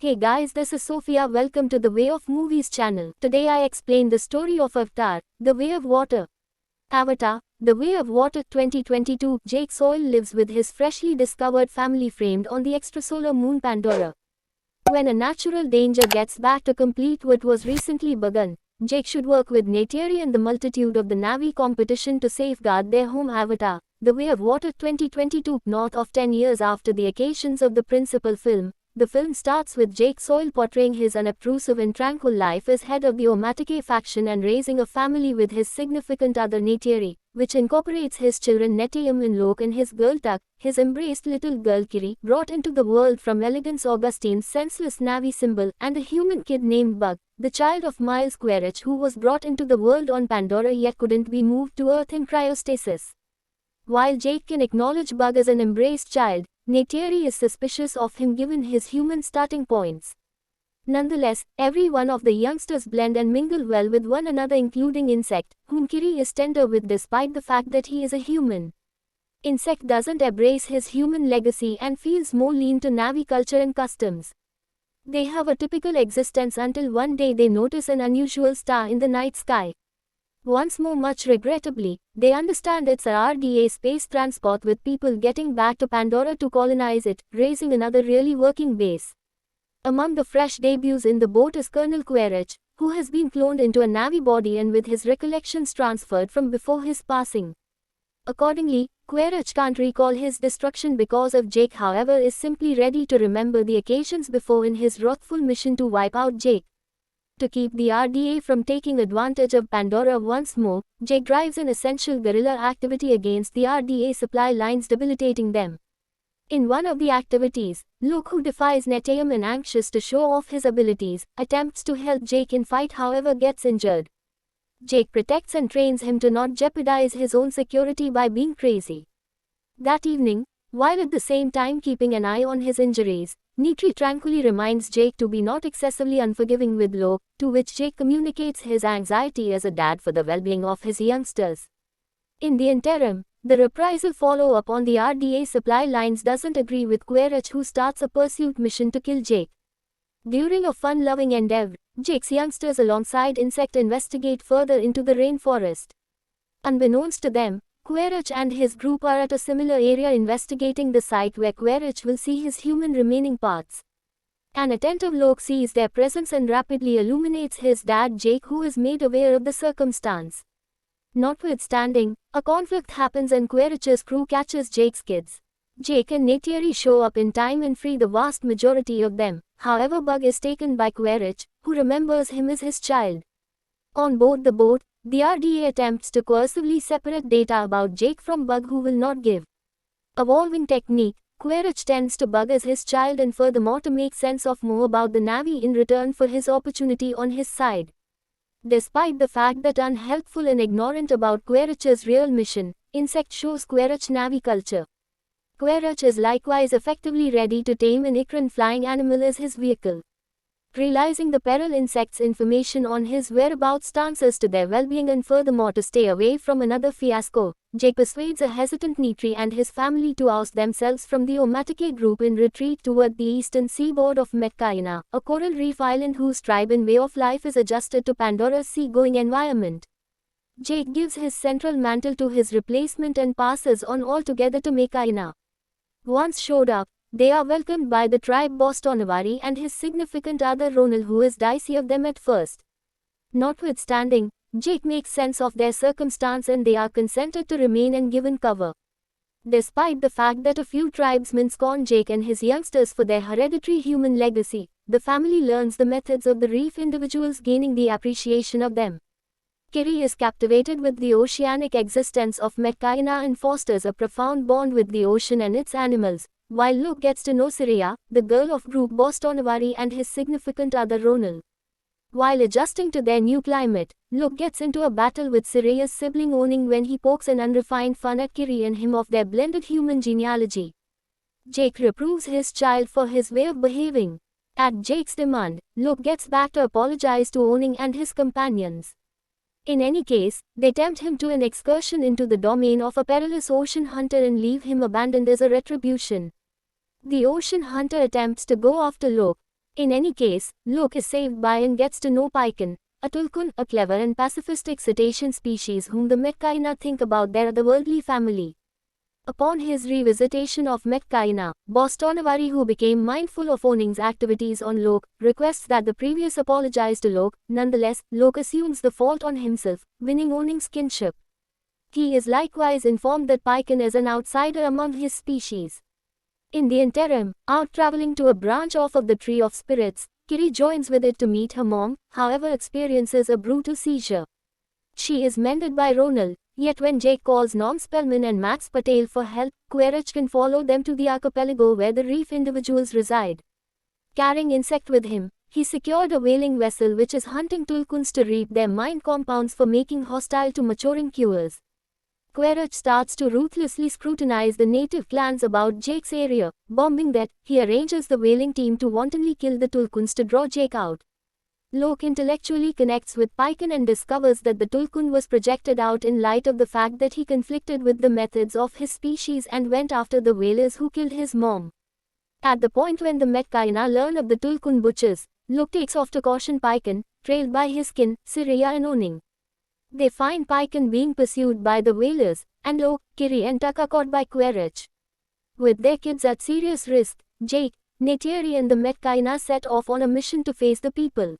Hey guys, this is Sofia. Welcome to the Way of Movies channel. Today I explain the story of Avatar, The Way of Water. Avatar, The Way of Water 2022. Jake Sully lives with his freshly discovered family framed on the extrasolar moon Pandora. When a natural danger gets back to complete what was recently begun, Jake should work with Neytiri and the multitude of the Na'vi competition to safeguard their home. Avatar, The Way of Water 2022. North of 10 years after the occasions of the principal film, the film starts with Jake Sully portraying his unobtrusive and tranquil life as head of the Omatake faction and raising a family with his significant other Neytiri, which incorporates his children Netayam and Lok and his girl Tuk, his embraced little girl Kiri, brought into the world from Elegance Augustine's senseless Na'vi symbol, and a human kid named Bug, the child of Miles Quaritch, who was brought into the world on Pandora yet couldn't be moved to Earth in cryostasis. While Jake can acknowledge Bug as an embraced child, Neytiri is suspicious of him given his human starting points. Nonetheless, every one of the youngsters blend and mingle well with one another, including Insect, whom Kiri is tender with despite the fact that he is a human. Insect doesn't embrace his human legacy and feels more lean to Na'vi culture and customs. They have a typical existence until one day they notice an unusual star in the night sky. Once more, much regrettably, they understand it's a RDA space transport with people getting back to Pandora to colonize it, raising another really working base. Among the fresh debuts in the boat is Colonel Quaritch, who has been cloned into a Na'vi body and with his recollections transferred from before his passing. Accordingly, Quaritch can't recall his destruction because of Jake, however is simply ready to remember the occasions before in his wrathful mission to wipe out Jake. To keep the RDA from taking advantage of Pandora once more, Jake drives an essential guerrilla activity against the RDA supply lines, debilitating them. In one of the activities, Luke, who defies Netayam and anxious to show off his abilities, attempts to help Jake in fight, however gets injured. Jake protects and trains him to not jeopardize his own security by being crazy. That evening, while at the same time keeping an eye on his injuries, Neytiri tranquilly reminds Jake to be not excessively unforgiving with Lok, to which Jake communicates his anxiety as a dad for the well-being of his youngsters. In the interim, the reprisal follow-up on the RDA supply lines doesn't agree with Quaritch, who starts a pursuit mission to kill Jake. During a fun-loving endeavor, Jake's youngsters alongside Insect investigate further into the rainforest. Unbeknownst to them, Quaritch and his group are at a similar area investigating the site where Quaritch will see his human remaining parts. An attentive Lok sees their presence and rapidly illuminates his dad Jake, who is made aware of the circumstance. Notwithstanding, a conflict happens and Quaritch's crew catches Jake's kids. Jake and Neytiri show up in time and free the vast majority of them, however Bug is taken by Quaritch, who remembers him as his child. On board the boat, the RDA attempts to coercively separate data about Jake from Bug, who will not give. Evolving technique, Quaritch tends to Bug as his child and furthermore to make sense of more about the Na'vi in return for his opportunity on his side. Despite the fact that unhelpful and ignorant about Quaritch's real mission, Insect shows Quaritch Na'vi culture. Quaritch is likewise effectively ready to tame an Ikran flying animal as his vehicle. Realizing the peril, Insect's information on his whereabouts answers to their well-being and furthermore to stay away from another fiasco, Jake persuades a hesitant Neytiri and his family to oust themselves from the Omatake group and retreat toward the eastern seaboard of Metkayina, a coral reef island whose tribe and way of life is adjusted to Pandora's seagoing environment. Jake gives his central mantle to his replacement and passes on altogether to Metkayina. Once showed up, they are welcomed by the tribe boss Tonawari and his significant other Ronald, who is dicey of them at first. Notwithstanding, Jake makes sense of their circumstance and they are consented to remain and given cover. Despite the fact that a few tribesmen scorn Jake and his youngsters for their hereditary human legacy, the family learns the methods of the reef individuals, gaining the appreciation of them. Kiri is captivated with the oceanic existence of Metkayina and fosters a profound bond with the ocean and its animals, while Luke gets to know Siriya, the girl of group boss Tonawari and his significant other Ronald. While adjusting to their new climate, Luke gets into a battle with Siriya's sibling Owning when he pokes an unrefined fun at Kiri and him of their blended human genealogy. Jake reproves his child for his way of behaving. At Jake's demand, Luke gets back to apologize to Owning and his companions. In any case, they tempt him to an excursion into the domain of a perilous ocean hunter and leave him abandoned as a retribution. The ocean hunter attempts to go after Lok, In any case, Lok is saved by and gets to know Pyken, a tulkun, a clever and pacifistic cetacean species whom the Metkayina think about their otherworldly family. Upon his revisitation of Metkayina, Bostonavari, who became mindful of Oning's activities on Lok, requests that the previous apologize to Lok. Nonetheless, Lok assumes the fault on himself, winning Oning's kinship. He is likewise informed that Pyken is an outsider among his species. In the interim, out traveling to a branch off of the Tree of Spirits, Kiri joins with it to meet her mom, however experiences a brutal seizure. She is mended by Ronald, yet when Jake calls Norm Spellman and Max Patel for help, Querich can follow them to the archipelago where the reef individuals reside. Carrying Insect with him, he secured a whaling vessel which is hunting tulkuns to reap their mind compounds for making hostile to maturing cures. Querich starts to ruthlessly scrutinize the native clans about Jake's area, bombing that. He arranges the whaling team to wantonly kill the tulkuns to draw Jake out. Lok intellectually connects with Pyken and discovers that the tulkun was projected out in light of the fact that he conflicted with the methods of his species and went after the whalers who killed his mom. At the point when the Metkayina learn of the tulkun butchers, Lok takes off to caution Pyken, trailed by his kin, Siraya and Oning. They find Pyken being pursued by the whalers, and Lok, Kiri and Tuck are caught by Querich. With their kids at serious risk, Jake, Neytiri and the Metkayina set off on a mission to face the people.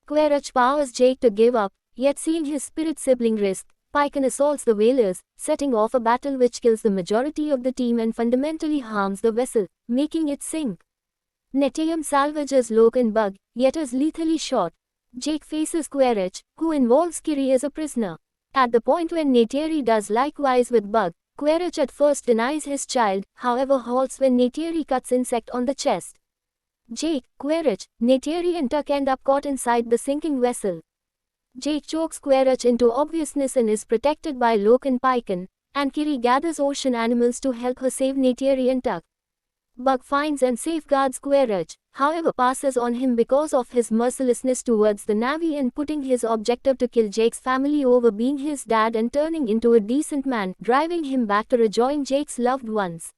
Querich powers Jake to give up, yet seeing his spirit sibling risk, Pyken assaults the whalers, setting off a battle which kills the majority of the team and fundamentally harms the vessel, making it sink. Neytiri salvages Lok and Bug, yet is lethally shot. Jake faces Querich, who involves Kiri as a prisoner. At the point when Neytiri does likewise with Bug, Querich at first denies his child, however halts when Neytiri cuts Insect on the chest. Jake, Querich, Neytiri and Tuck end up caught inside the sinking vessel. Jake chokes Querich into obviousness and is protected by Lok and Pyken, and Kiri gathers ocean animals to help her save Neytiri and Tuck. Bug finds and safeguards Querich, however passes on him because of his mercilessness towards the Navy and putting his objective to kill Jake's family over being his dad and turning into a decent man, driving him back to rejoin Jake's loved ones.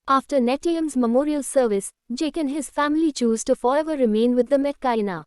After Neytiri's memorial service, Jake and his family choose to forever remain with the Metkayina.